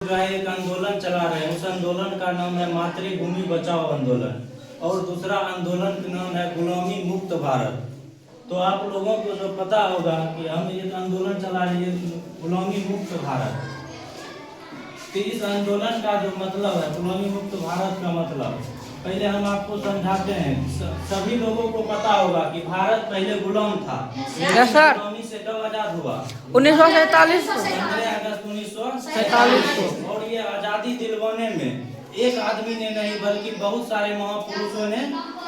जो है एक आंदोलन चला रहे हैं। उस आंदोलन का नाम है मातृभूमि बचाओ आंदोलन, और दूसरा आंदोलन का नाम है गुलामी मुक्त भारत। तो आप लोगों को जो पता होगा कि हम एक आंदोलन चला रहे हैं गुलामी मुक्त भारत। तो इस आंदोलन का जो मतलब है गुलामी मुक्त भारत का मतलब पहले हम आपको समझाते हैं। सभी लोगों को पता होगा कि भारत पहले गुलाम था, गुलामी से कब आजाद हुआ? 1947 को, 15 अगस्त 1947 को। और ये आजादी दिलवाने में एक आदमी ने नहीं बल्कि बहुत सारे महापुरुषों ने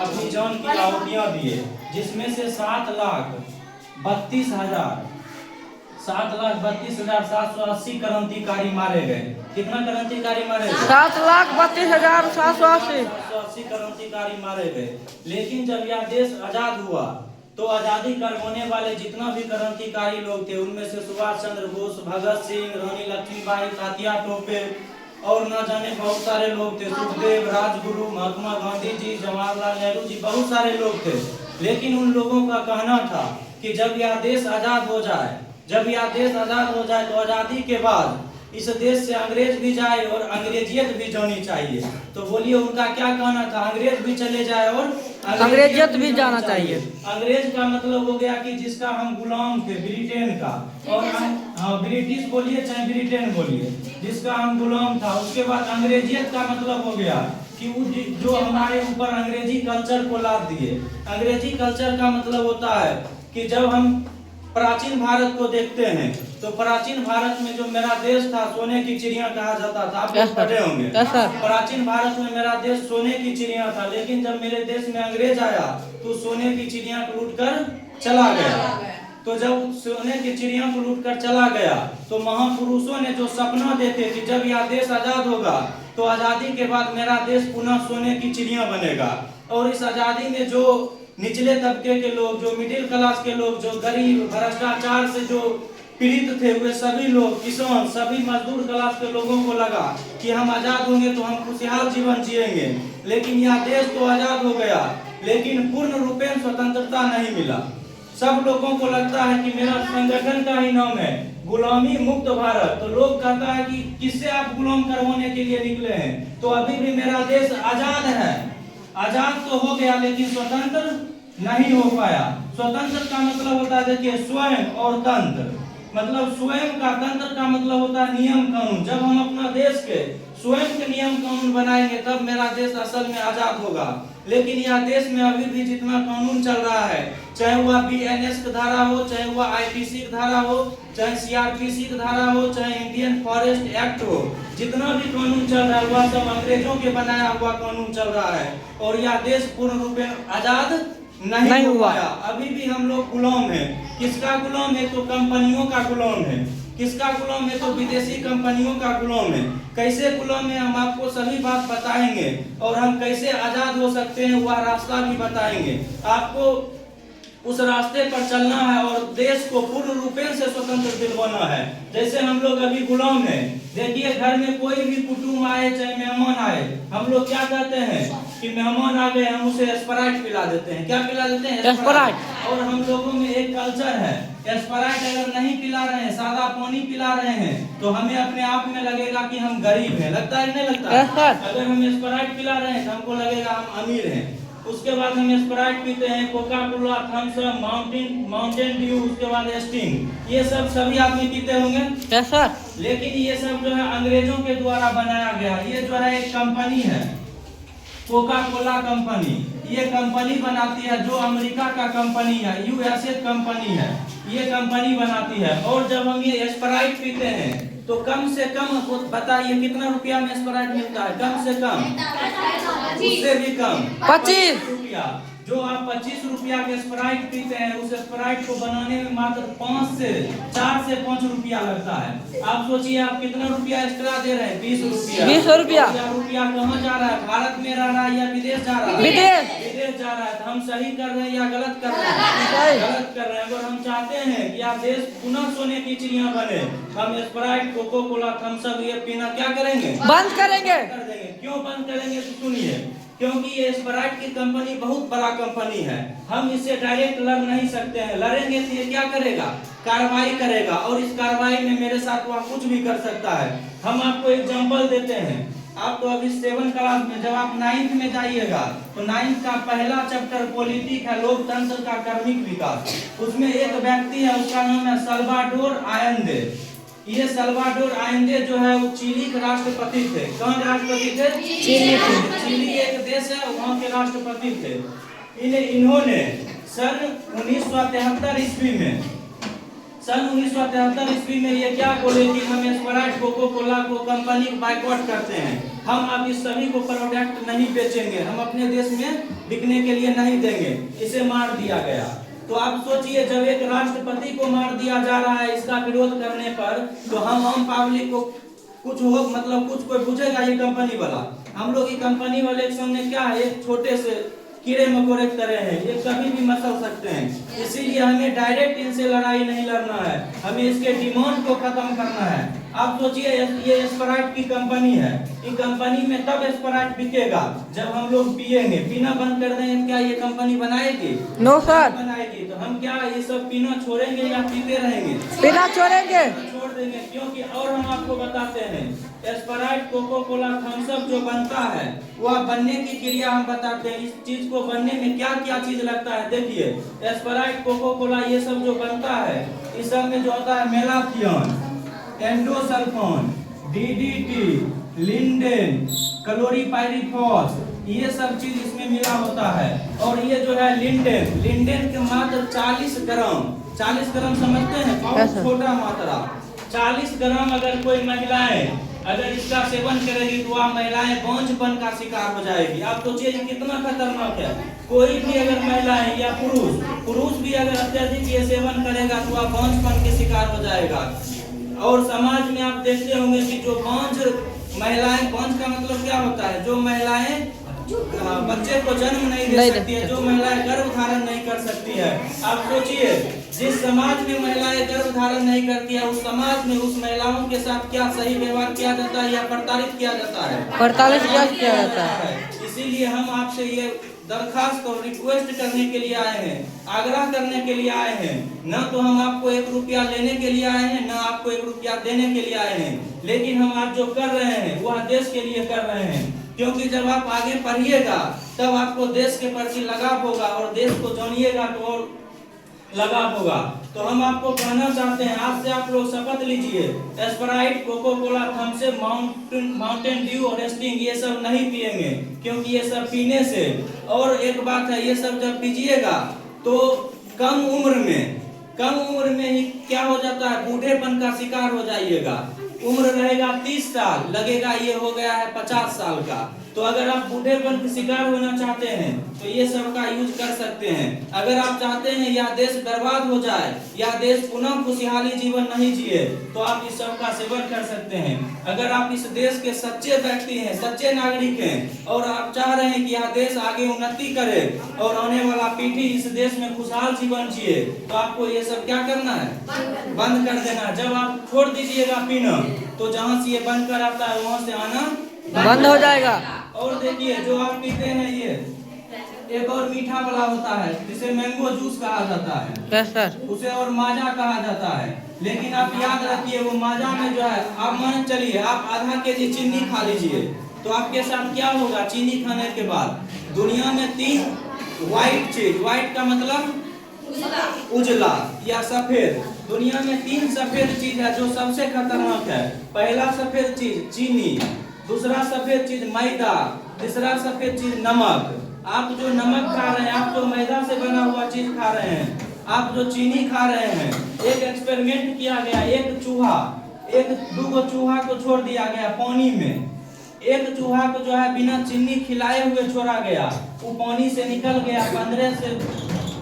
अपनी जान की आहुतियां दिए, जिसमें से 7,32,780 क्रांतिकारी मारे गए। कितना क्रांतिकारी मारे गए? 7,32,780 क्रांतिकारी मारे गए। लेकिन जब यह देश आजाद हुआ तो आजादी करवाने वाले जितना भी क्रांतिकारी लोग थे, उनमें से सुभाष चंद्र बोस, भगत सिंह, रानी लक्ष्मीबाई, तात्या टोपे और न जाने बहुत सारे लोग थे, सुखदेव, राजगुरु, महात्मा गांधी जी, जवाहरलाल नेहरू जी, बहुत सारे लोग थे। लेकिन उन लोगों का कहना था कि जब यह देश आजाद हो जाए तो आजादी के बाद इस देश से अंग्रेज भी जाए और अंग्रेजियत भी जानी चाहिए। तो बोलिए उनका क्या कहना था? अंग्रेज भी चले जाए और अंग्रेजियत भी जाना चाहिए। अंग्रेज का मतलब हो गया कि जिसका हम गुलाम थे, ब्रिटेन का, और हम ब्रिटिश बोलिए चाहे ब्रिटेन बोलिए, जिसका हम गुलाम था। उसके बाद अंग्रेजियत का मतलब हो गया कि जो हमारे ऊपर अंग्रेजी कल्चर को लाद दिए। अंग्रेजी कल्चर का मतलब होता है कि जब हम प्राचीन भारत को देखते हैं तो प्राचीन भारत में जो मेरा देश था सोने की चिड़िया कहा जाता था। आप लोग पढ़े होंगे। प्राचीन भारत में मेरा देश सोने की चिड़िया था, लेकिन जब मेरे देश में अंग्रेज आया तो सोने की चिड़िया को लूट कर चला गया। तो जब सोने की चिड़िया को लूट कर चला गया तो महापुरुषों ने जो सपना देते कि जब यह देश आजाद होगा तो आजादी के बाद मेरा देश पुनः सोने की चिड़िया बनेगा। और इस आजादी में जो निचले तबके के लोग, जो मिडिल क्लास के लोग, जो गरीब, भ्रष्टाचार से जो पीड़ित थे, वे सभी लोग, किसान, सभी मजदूर क्लास के लोगों को लगा कि हम आजाद होंगे तो हम खुशहाल जीवन जिएंगे। लेकिन यह देश तो आजाद हो गया, लेकिन पूर्ण रूपेण स्वतंत्रता नहीं मिला। सब लोगों को लगता है कि मेरा संगठन का ही नाम है गुलामी मुक्त भारत। तो लोग कहता है कि किससे आप गुलाम करवाने के लिए निकले हैं? तो अभी भी मेरा देश आजाद है। आजाद तो हो गया लेकिन स्वतंत्र नहीं हो पाया। स्वतंत्र का मतलब होता है, देखिए, स्वयं और तंत्र। मतलब स्वयं का, तंत्र का मतलब होता है नियम कानून। जब हम अपना देश के स्वयं के नियम कानून बनाएंगे तब मेरा देश असल में आजाद होगा। लेकिन यह देश में अभी भी जितना कानून चल रहा है, चाहे वह BNS की धारा हो, चाहे वह IPC की धारा हो, चाहे CRPC की धारा हो, चाहे इंडियन फॉरेस्ट एक्ट हो, जितना भी कानून चल रहा है वह सब अंग्रेजों के बनाया हुआ कानून चल रहा है। और यह देश पूर्ण रूप में आजाद नहीं हुआ। अभी भी हम लोग गुलाम हैं। किसका गुलाम है? तो कंपनियों का गुलाम है। किसका गुलाम है? तो विदेशी कंपनियों का गुलाम है। कैसे गुलाम है हम आपको सभी बात बताएंगे, और हम कैसे आजाद हो सकते हैं वह रास्ता भी बताएंगे। आपको उस रास्ते पर चलना है और देश को पूर्ण रूपेण से स्वतंत्र दिलवाना है। जैसे हम लोग अभी गुलाम हैं। देखिए, घर में कोई भी कुटुंब आए चाहे मेहमान आए, हम लोग क्या कहते हैं कि मेहमान आ गए, हम उसे स्प्राइट पिला देते हैं। क्या पिला देते हैं? स्प्राइट। और हम लोगों में एक कल्चर है, स्प्राइट अगर नहीं पिला रहे हैं, सादा पानी पिला रहे हैं, तो हमें अपने आप में लगेगा कि हम गरीब हैं। लगता है नहीं लगता? अगर हम स्प्राइट पिला रहे हैं तो हमको लगेगा हम अमीर हैं। उसके बाद हम स्प्राइट पीते हैं, Coca Cola, Thums Up, Mountain Dew, उसके बाद स्टिंग, ये सब सभी आदमी पीते होंगे। लेकिन ये सब जो है अंग्रेजों के द्वारा बनाया गया। ये जो है एक कंपनी है, कोका कोला कंपनी। ये कंपनी बनाती है, जो अमेरिका का कंपनी है, USA कंपनी है, ये कंपनी बनाती है। और जब हम ये स्प्राइट पीते हैं तो कम से कम बताइए कितना रुपया में स्प्राइट मिलता है? कम से कम, उससे भी कम, 25 रुपया। जो आप 25 रुपया के स्प्राइट पीते हैं, उस स्प्राइट को बनाने में मात्र 4 से 5 रुपया लगता है। आप सोचिए आप कितना रुपया एक्स्ट्रा दे रहे हैं? 20 रुपया। 20 रुपया। रुपया कहाँ जा रहा है? भारत में रह रहा है या विदेश जा रहा है? विदेश जा रहा है। तो हम सही कर रहे हैं या गलत कर रहे हैं? गलत कर रहे हैं। अगर हम चाहते हैं कि यह देश पुनः सोने की चिड़िया बने, हम Sprite, Coca Cola, Thums Up ये पीना क्या करेंगे? बंद करेंगे। कर देंगे। क्यों बंद करेंगे? तो सुनिए, क्योंकि ये स्प्राइट की कंपनी बहुत बड़ा कंपनी है। हम इससे डायरेक्ट लड़ नहीं सकते हैं। लड़ेंगे तो ये क्या करेगा? कार्रवाई करेगा, और इस कार्रवाई में मेरे साथ वह कुछ भी कर सकता है। हम आपको एग्जांपल देते हैं। आप तो अभी 7 क्लास में, जब आप 9th में जाइएगा तो 9th का पहला चैप्टर पॉलिटिक है, लोकतंत्र का क्रमिक विकास। उसमें एक व्यक्ति है, उसका नाम है साल्वाडोर आयेंदे। ये साल्वाडोर आयेंदे जो है वो चिली के राष्ट्रपति थे। कौन राष्ट्रपति थे? चिली एक देश है, वहाँ के राष्ट्रपति थे। इन्होंने सन 1973 ईस्वी में ये क्या बोले कि हम स्प्राइट, कोको कोला को कंपनी को बाइकआउट करते हैं। हम अब इस सभी को प्रोडक्ट नहीं बेचेंगे, हम अपने देश में बिकने के लिए नहीं देंगे। इसे मार दिया गया। तो आप सोचिए, जब एक राष्ट्रपति को मार दिया जा रहा है इसका विरोध करने पर, तो हम आम पब्लिक को कुछ हो, मतलब कुछ कोई पूछेगा ये कंपनी वाला? हम लोग ये कंपनी वाले के सामने क्या है, एक छोटे से कीड़े मकोड़े की तरह हैं, ये कभी भी मसल सकते हैं। इसीलिए हमें डायरेक्ट इनसे लड़ाई नहीं लड़ना है, हमें इसके डिमांड को खत्म करना है। आप सोचिए, ये स्प्राइट की कंपनी है, ये कंपनी में तब स्प्राइट बिकेगा जब हम लोग पिएंगे। पीना बंद कर देंगे, क्या ये कंपनी बनाएगी? No sir. बनाएगी। तो हम क्या ये सब पीना छोड़ेंगे या पीते रहेंगे? पीना छोड़ेंगे, छोड़ देंगे। क्योंकि और हम आपको बताते हैं, Sprite, Coca Cola, Thums Up जो बनता है वह बनने की क्रिया हम बताते हैं। इस चीज को बनने में क्या क्या चीज लगता है। देखिए, स्प्राइट, कोको कोला ये सब जो बनता है, इस सब में जो होता है मेलाथियन, एंडोसल्फान, डीडीटी, लिंडेन, क्लोरीपाइरिफॉस, ये सब चीज इसमें मिला होता है। और ये जो है लिंडेन के मात्र 40 ग्राम समझते हैं, बहुत छोटा मात्रा। 40 ग्राम अगर कोई महिलाएं अगर इसका सेवन करेगी तो वह महिलाएं बांझपन का शिकार हो जाएगी। आप सोचिए कितना खतरनाक है। कोई भी अगर महिलाएं या पुरुष भी अगर अत्यधिक ये सेवन करेगा तो वह बांझपन के शिकार हो जाएगा। और समाज में आप देखते होंगे कि जो बांझ महिलाएं, बांझ का मतलब क्या होता है? जो महिलाएं बच्चे को जन्म नहीं दे सकती है, जो महिलाएं गर्भ धारण नहीं कर सकती है। आप सोचिए, जिस समाज में महिलाएं गर्भ धारण नहीं करती है, उस समाज में उस महिलाओं के साथ क्या सही व्यवहार किया जाता है या प्रताड़ित किया जाता है? प्रताड़ित किया जाता है। इसीलिए हम आपसे ये दरखास्त और रिक्वेस्ट करने के लिए आए हैं, आग्रह करने के लिए आए हैं। न तो हम आपको 1 रुपया लेने के लिए आए हैं, न आपको 1 रुपया देने के लिए आए हैं, लेकिन हम आज जो कर रहे हैं वह देश के लिए कर रहे हैं। क्योंकि जब आप आगे पढ़िएगा तब आपको देश के प्रति लगाव होगा, और देश को जानिएगा तो और लगाव होगा। तो हम आपको कहना चाहते हैं, आज से आप लोग शपथ लीजिए, Sprite, Coca Cola, Thums Up, Mountain Dew और स्टिंग ये सब नहीं पिएंगे। क्योंकि ये सब पीने से, और एक बात है, ये सब जब पीजिएगा तो कम उम्र में ही क्या हो जाता है, बूढ़ेपन का शिकार हो जाइएगा। उम्र रहेगा 30 साल, लगेगा ये हो गया है 50 साल का। तो अगर आप बूढ़ेपन के शिकार होना चाहते हैं तो ये सब का यूज कर सकते हैं। अगर आप चाहते हैं यह देश बर्बाद हो जाए, यह देश पुनः खुशहाली जीवन नहीं जिए, तो आप इस सब का सेवन कर सकते हैं। अगर आप इस देश के सच्चे व्यक्ति हैं, सच्चे नागरिक हैं, और आप चाह रहे हैं कि यह देश आगे उन्नति करे और आने वाला पीढ़ी इस देश में खुशहाल जीवन जिए, तो आपको ये सब क्या करना है? बंद कर देना। जब आप छोड़ दीजिएगा पीना तो जहाँ से ये बंद कर आता है वहाँ से आना बंद हो जाएगा। और देखिए, जो आप पीते हैं ये एक और मीठा वाला होता है जिसे मैंगो जूस कहा जाता है। Yes sir. उसे और माजा कहा जाता है। लेकिन आप याद रखिए, वो माजा में जो है, आप मान चलिए आप आधा केजी चीनी खा लीजिए, तो आपके साथ क्या होगा? चीनी खाने के बाद दुनिया में 3 व्हाइट चीज, व्हाइट का मतलब उजला या सफेद, दुनिया में 3 सफेद चीज है जो सबसे खतरनाक है। पहला सफेद चीज चीनी, दूसरा सफेद चीज मैदा, तीसरा सफेद चीज नमक। आप जो नमक खा रहे हैं, आप जो मैदा से बना हुआ चीज खा रहे हैं, आप जो चीनी खा रहे हैं, एक एक्सपेरिमेंट किया गया, एक 2 चूहा को छोड़ दिया गया पानी में। एक चूहा को जो है बिना चीनी खिलाए हुए छोड़ा गया, वो पानी से निकल गया, 15 से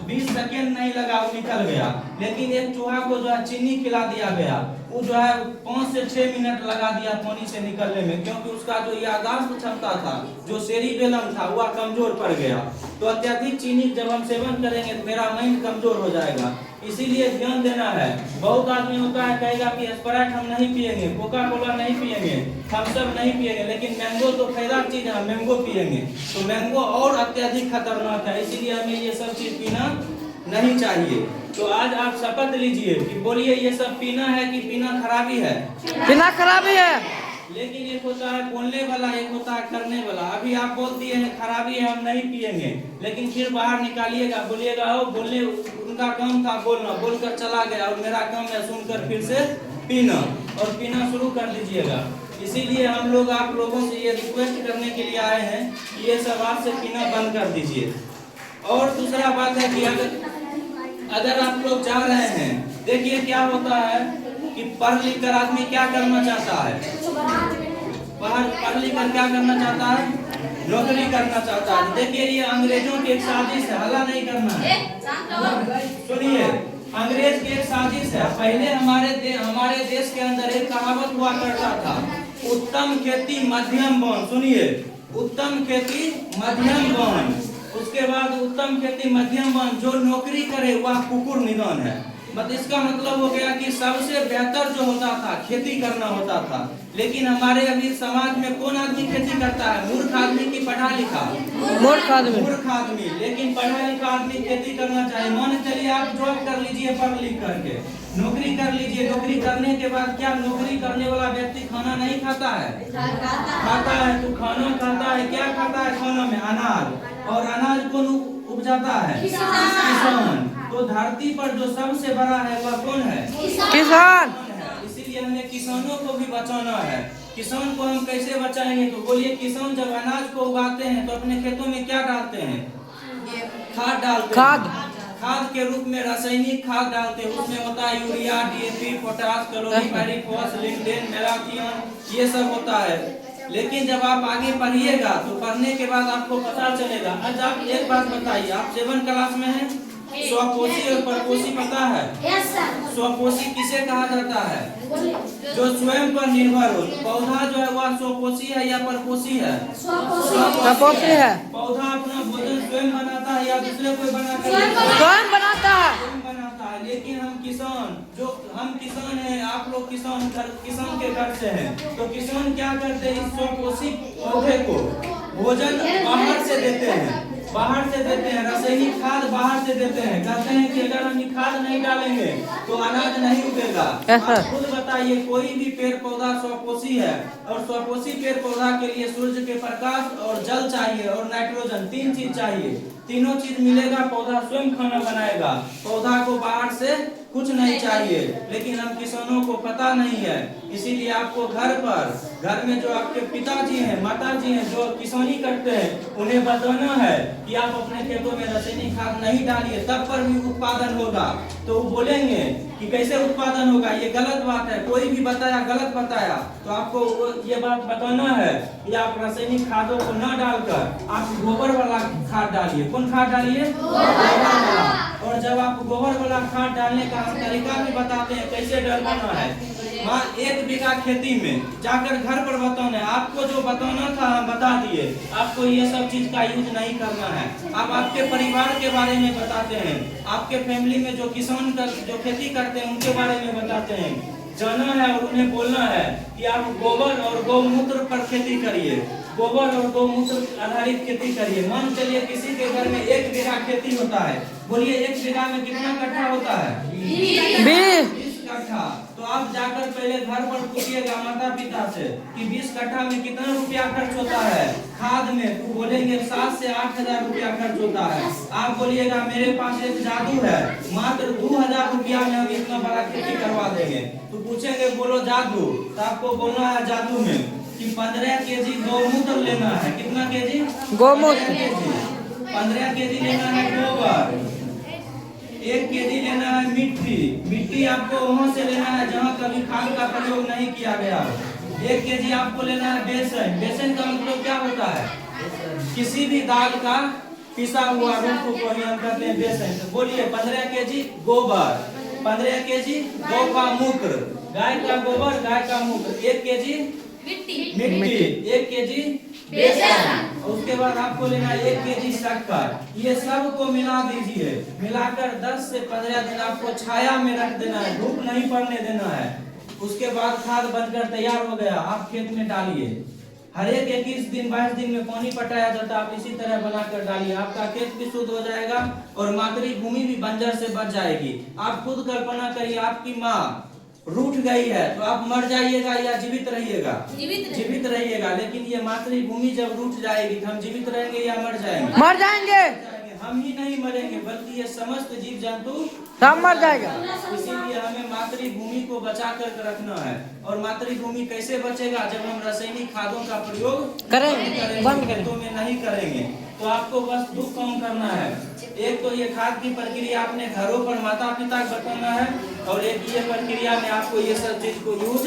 20 सेकेंड नहीं लगा, वो निकल गया। लेकिन एक चूहा को जो है चीनी खिला दिया गया, वो जो है 5 से 6 मिनट लगा दिया पानी से निकलने में, क्योंकि उसका जो याददाश्त क्षमता था, जो सेरिबेलम था, वह कमजोर पड़ गया। तो अत्यधिक चीनी जब हम सेवन करेंगे तो मेरा माइंड कमजोर हो जाएगा। इसीलिए ध्यान देना है। बहुत आदमी होता है कहेगा कि स्प्राइट हम नहीं पिएंगे, कोका कोला नहीं पिएंगे, थम्स अप नहीं पिएंगे, लेकिन मैंगो तो फायदा चीज है, मैंगो पिएंगे। तो मैंगो और अत्यधिक खतरनाक है, इसीलिए हमें ये सब चीज पीना नहीं चाहिए। तो आज आप शपथ लीजिए कि बोलिए, ये सब पीना है कि पीना खराबी है? पीना खराबी है। लेकिन एक होता है बोलने वाला, एक होता है करने वाला। अभी आप बोल दिए हैं खराबी है हम नहीं पिएंगे, लेकिन फिर बाहर निकालिएगा बोलिएगा हो बोलने, उनका काम था बोलना, बोलकर चला गया और मेरा काम है सुनकर फिर से पीना, और पीना शुरू कर दीजिएगा। इसीलिए हम लोग आप लोगों से ये रिक्वेस्ट करने के लिए आए हैं कि ये सब आज से पीना बंद कर दीजिए। और दूसरा बात है कि अगर आप लोग जा रहे हैं, देखिए क्या होता है कि पढ़ लिख कर आदमी क्या करना चाहता है, बाहर पढ़ लिख कर क्या करना चाहता है, नौकरी करना चाहता है। देखिए ये अंग्रेजों की एक साजिश है, हल्ला नहीं करना है, सुनिए, अंग्रेज की एक साजिश है। पहले हमारे देश के अंदर एक कहावत हुआ करता था, उत्तम खेती मध्यम वन। सुनिए, उत्तम खेती मध्यम वन, उसके बाद उत्तम खेती मध्यम वन, जो नौकरी करे वह कुकुर निधन है। इसका मतलब हो गया कि सबसे बेहतर जो होता था खेती करना होता था। लेकिन हमारे अभी समाज में कौन आदमी खेती करता है? मूर्ख आदमी की पढ़ा लिखा? मूर्ख आदमी। लेकिन पढ़ा लिखा आदमी खेती करना चाहिए। मान चलिए आप जॉब कर लीजिए पढ़ लिख करके, नौकरी कर लीजिए, नौकरी करने के बाद क्या नौकरी करने वाला व्यक्ति खाना नहीं खाता है? खाता है। तो खाना खाता है, क्या खाता है खाना में? अनाज। और अनाज कौन उपजाता है? किसान। तो धरती पर जो सबसे बड़ा है वह कौन है? किसान। इसीलिए हमें किसानों को भी बचाना है। किसान को हम कैसे बचाएंगे? तो बोलिए, किसान जब अनाज को उगाते हैं तो अपने खेतों में क्या डालते हैं? खाद डालते हैं। खाद के रूप में रासायनिक खाद डालते हैं। उसमें होता है यूरिया, डीएपी, पोटाश, क्लोरीपायरिक, लिंक्डेन, मेलाथियन, ये सब होता है। लेकिन जब आप आगे पढ़िएगा तो पढ़ने के बाद आपको पता चलेगा। आज आप एक बात बताइए, आप 7 क्लास में हैं, स्वपोषी और परपोषी पता है? स्वपोषी किसे कहा जाता है? जो स्वयं पर निर्भर हो। पौधा जो है वह स्वपोषी है या परपोषी है? स्वपोषी है। पौधा अपना भोजन स्वयं बनाता है या दूसरे कोई बनाता है? स्वयं बनाता है। लेकिन हम किसान हैं, आप लोग किसान के घर से हैं, तो किसान क्या करते हैं? इस स्वपोषी पौधे को भोजन बाहर से देते हैं, रासायनिक खाद बाहर से देते हैं। कहते हैं कि अगर हम खाद नहीं डालेंगे तो अनाज नहीं उगेगा। आप खुद बताइए, कोई भी पेड़ पौधा स्वपोषी है, और स्वपोषी पेड़ पौधा के लिए सूर्य के प्रकाश और जल चाहिए और नाइट्रोजन, 3 चीज चाहिए। तीनों चीज मिलेगा पौधा स्वयं खाना बनाएगा। पौधा को बाहर से कुछ नहीं चाहिए। लेकिन हम किसानों को पता नहीं है, इसीलिए आपको घर में जो आपके पिताजी हैं, माताजी हैं, जो किसानी करते हैं, उन्हें बताना है कि आप अपने खेतों में रासायनिक खाद नहीं डालिए, तब पर भी उत्पादन होगा। तो वो बोलेंगे कि कैसे उत्पादन होगा, ये गलत बात है, कोई भी बताया गलत बताया। तो आपको ये बात बताना है कि आप रासायनिक खादों को न डालकर आप गोबर वाला खाद डालिए। कौन खाद डालिए? गोबर वाला। और जब आप गोबर वाला खाद डालने का हम तरीका भी बताते हैं कैसे डलवाना है। वहाँ 1 बीघा खेती में जाकर घर पर बताना है। आपको जो बताना था हम बता दिए, आपको ये सब चीज का यूज नहीं करना है। अब आपके परिवार के बारे में बताते हैं, आपके फैमिली में जो किसान जो खेती करते हैं उनके बारे में बताते हैं। जाना है और उन्हें बोलना है कि आप गोबर और गौमूत्र पर खेती करिए, गोबर और गौमूत्र आधारित खेती करिए। मान चलिए किसी के घर में 1 बीघा खेती होता है, बोलिए 1 बीघा में कितना कट्ठा होता है? 20 कट्ठा। तो आप जाकर पहले घर पर पूछिएगा माता पिता से कि 20 कट्ठा में कितना रुपया खर्च होता है खाद में? तो बोलेंगे 7 से 8 हजार रुपया खर्च होता है। आप बोलिएगा मेरे पास एक जादू है, मात्र 2000 रुपया में हम इतना बड़ा खेती करवा देंगे। तो पूछेंगे बोलो जादू, तो आपको बोलना है जादू में कि 15 केजी गौमूत्र लेना है। कितना केजी? गौमूत्र। 15 केजी लेना है गोबर, 1 केजी लेना है मिट्टी आपको वहाँ से लेना है जहाँ कभी खाद का प्रयोग नहीं किया गया। 1 केजी आपको लेना है बेसन का मतलब क्या होता है? किसी भी दाल का पिसा हुआ रूप को हम कहते हैं बेसन। बोलिए 15 केजी गोबर, 15 केजी गौ का मूत्र, गाय का गोबर, गाय का मूत्र, 1 केजी मिट्टी, 1 केजी बेसन। उसके बाद आपको लेना 1 केजी शक्कर। ये सब को मिला दीजिए, मिलाकर 10 से 15 दिन आपको छाया में रख देना है, धूप नहीं पड़ने देना है। उसके बाद खाद बनकर तैयार हो गया, आप खेत में डालिए। हर एक 21 दिन 22 दिन में पानी पटाया जाता है, आप इसी तरह बनाकर डालिए। आपका खेत भी शुद्ध हो जाएगा और मातृभूमि भी बंजर से बच जाएगी। आप खुद कल्पना करिए, आपकी माँ रूठ गई है तो आप मर जाइएगा या जीवित रहिएगा? जीवित जीवित रहिएगा। लेकिन ये मातृभूमि जब रूठ जाएगी तो हम जीवित रहेंगे या मर जाएंगे? मर जाएंगे। हम ही नहीं मरेंगे बल्कि ये समस्त जीव जंतु सब मर जाएगा। इसीलिए हमें मातृभूमि को बचा कर रखना है। और मातृभूमि कैसे बचेगा? जब हम रासायनिक खादों का प्रयोग करेंगे, बंद करेंगे। खेतों में नहीं करेंगे। तो आपको बस दो काम करना है। एक तो ये खाद की प्रक्रिया अपने घरों पर माता पिता को बताना है, और एक ये प्रक्रिया में आपको ये सब चीज को यूज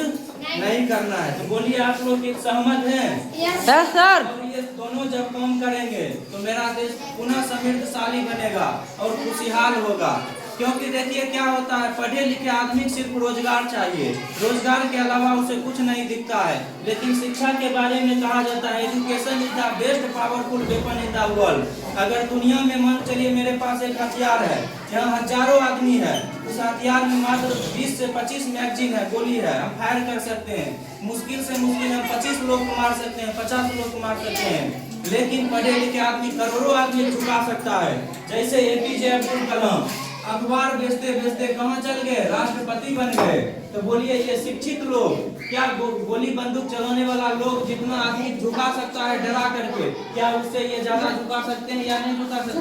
नहीं करना है। तो बोलिए आप लोग एक सहमत हैं? Yes sir. और ये दोनों जब काम करेंगे तो मेरा देश पुनः समृद्धशाली बनेगा और खुशहाल होगा। क्योंकि देखिए क्या होता है, पढ़े लिखे आदमी सिर्फ रोजगार चाहिए, रोजगार के अलावा उसे कुछ नहीं दिखता है। लेकिन शिक्षा के बारे में कहा जाता है education is the best powerful weapon in the world. अगर दुनिया में मान चलिए मेरे पास एक हथियार है, यहाँ हजारों आदमी है, उस हथियार में मात्र 20 से 25 मैगजीन है, गोली है, हम फायर कर सकते हैं। मुश्किल से मुश्किल हम 25 लोग को मार सकते हैं, 50 लोग को मार सकते हैं। लेकिन पढ़े लिखे आदमी करोड़ों आदमी झुका सकता है। जैसे एपीजे अब्दुल कलाम अखबार बेचते बेचते कहाँ चल गए? राष्ट्रपति बन गए। तो बोलिए ये शिक्षित लोग क्या गोली बंदूक चलाने वाला लोग जितना आदमी झुका सकता है डरा करके, क्या उससे ये ज्यादा झुका सकते हैं या नहीं झुका सकते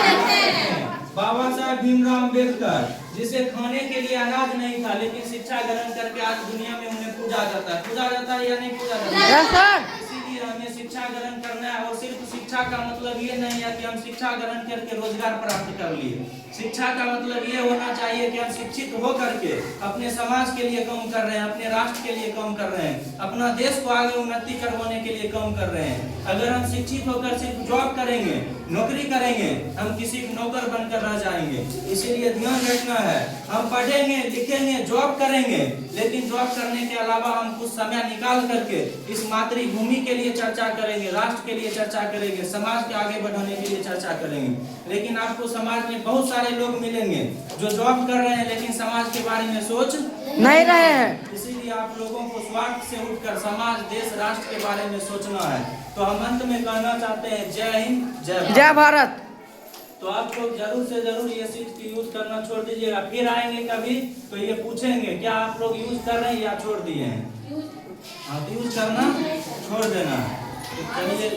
हैं? बाबा साहब भीमराव अम्बेडकर, जिसे खाने के लिए अनाज नहीं था लेकिन शिक्षा ग्रहण करके आज दुनिया में उन्हें पूजा जाता है या नहीं पूजा जाता है? Yes sir. इसीलिए हमें शिक्षा ग्रहण करना है। और सिर्फ शिक्षा का मतलब ये नहीं है कि हम शिक्षा ग्रहण करके रोजगार प्राप्त कर लिए। शिक्षा का मतलब ये होना चाहिए कि हम शिक्षित हो करके अपने समाज के लिए काम कर रहे हैं, अपने राष्ट्र के लिए काम कर रहे हैं, अपना देश को आगे उन्नति करवाने के लिए काम कर रहे हैं। अगर हम शिक्षित होकर सिर्फ जॉब करेंगे, नौकरी करेंगे, हम किसी नौकर बनकर रह जाएंगे। इसीलिए ध्यान रखना है, हम पढ़ेंगे लिखेंगे जॉब करेंगे, लेकिन जॉब करने के अलावा हम कुछ समय निकाल करके इस मातृभूमि के लिए चर्चा करेंगे, राष्ट्र के लिए चर्चा करेंगे, समाज के आगे बढ़ाने के लिए चर्चा करेंगे। लेकिन आपको समाज में बहुत सारे लोग मिलेंगे जो जॉब कर रहे हैं लेकिन समाज के बारे में सोच नहीं रहे हैं। इसीलिए आप लोगों को स्वार्थ से उठकर समाज देश राष्ट्र के बारे में सोचना है। तो हम अंत में कहना चाहते हैं जय हिंद जय भारत। तो आप लोग जरूर से जरूर ये चीज की यूज करना छोड़ दीजिएगा। फिर आएंगे कभी तो ये पूछेंगे क्या आप लोग यूज कर रहे हैं या छोड़ दिए हैं? हाँ, यूज करना छोड़ देना है। तो चलिए